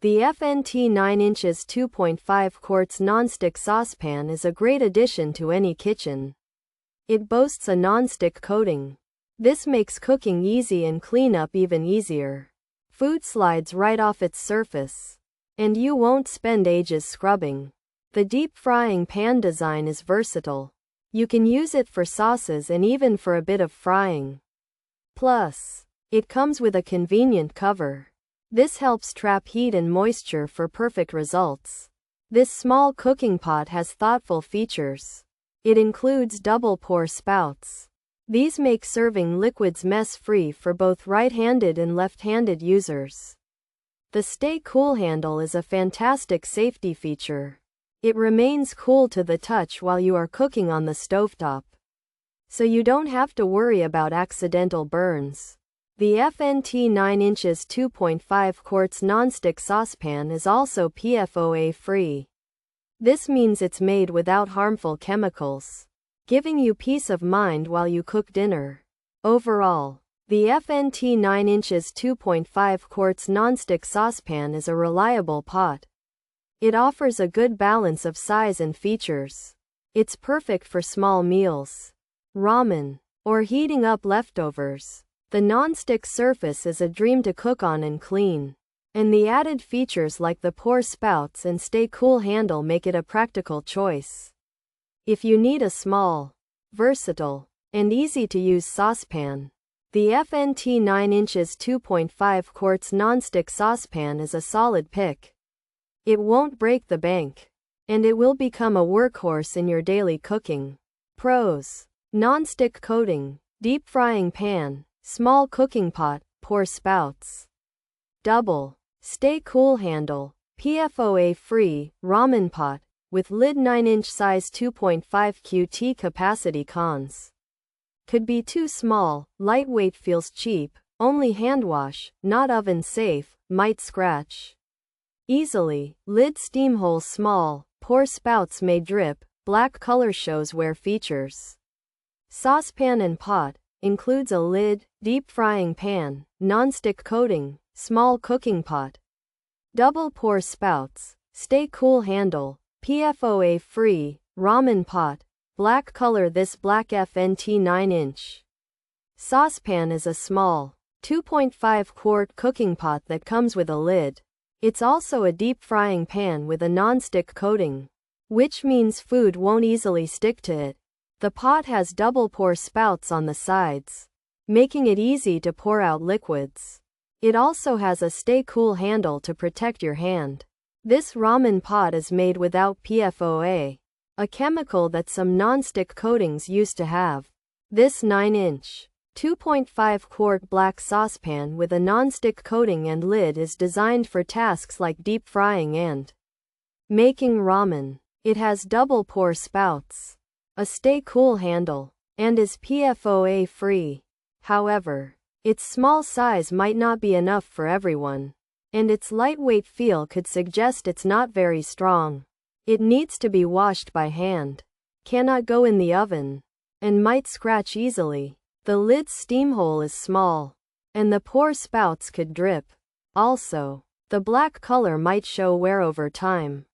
The FNT 9in 2.5Qt Nonstick Saucepan is a great addition to any kitchen. It boasts a non-stick coating. This makes cooking easy and cleanup even easier. Food slides right off its surface, and you won't spend ages scrubbing. The deep frying pan design is versatile. You can use it for sauces and even for a bit of frying. Plus, it comes with a convenient cover. This helps trap heat and moisture for perfect results. This small cooking pot has thoughtful features. It includes double pour spouts. These make serving liquids mess-free for both right-handed and left-handed users. The Stay Cool handle is a fantastic safety feature. It remains cool to the touch while you are cooking on the stovetop, so you don't have to worry about accidental burns. The FNT 9in 2.5Qt Nonstick Saucepan is also PFOA free. This means it's made without harmful chemicals, giving you peace of mind while you cook dinner. Overall, the FNT 9in 2.5Qt Nonstick Saucepan is a reliable pot. It offers a good balance of size and features. It's perfect for small meals, ramen, or heating up leftovers. The non-stick surface is a dream to cook on and clean, and the added features like the pour spouts and Stay Cool handle make it a practical choice. If you need a small, versatile, and easy-to-use saucepan, the FNT 9in 2.5Qt Nonstick Saucepan is a solid pick. It won't break the bank, and it will become a workhorse in your daily cooking. Pros: non-stick coating, deep frying pan, small cooking pot, pour spouts. Double, Stay Cool handle, PFOA free, ramen pot, with lid 9in size 2.5Qt capacity. Cons: could be too small, lightweight, feels cheap, only hand wash, not oven safe, might scratch easily, lid steam holes small, pour spouts may drip, black color shows wear. Features: saucepan and pot, includes a lid, deep frying pan, non-stick coating, small cooking pot. Double pour spouts, Stay Cool handle, PFOA free, ramen pot, black color. This black FNT 9in saucepan is a small, 2.5-quart cooking pot that comes with a lid. It's also a deep frying pan with a non-stick coating, which means food won't easily stick to it. The pot has double pour spouts on the sides, making it easy to pour out liquids. It also has a Stay Cool handle to protect your hand. This ramen pot is made without PFOA, a chemical that some non-stick coatings used to have. This 9in 2.5-quart black saucepan with a non-stick coating and lid is designed for tasks like deep frying and making ramen. It has double pour spouts, a Stay Cool handle, and is PFOA free. However, its small size might not be enough for everyone, and its lightweight feel could suggest it's not very strong. It needs to be washed by hand, cannot go in the oven, and might scratch easily. The lid's steam hole is small, and the pour spouts could drip. Also, the black color might show wear over time.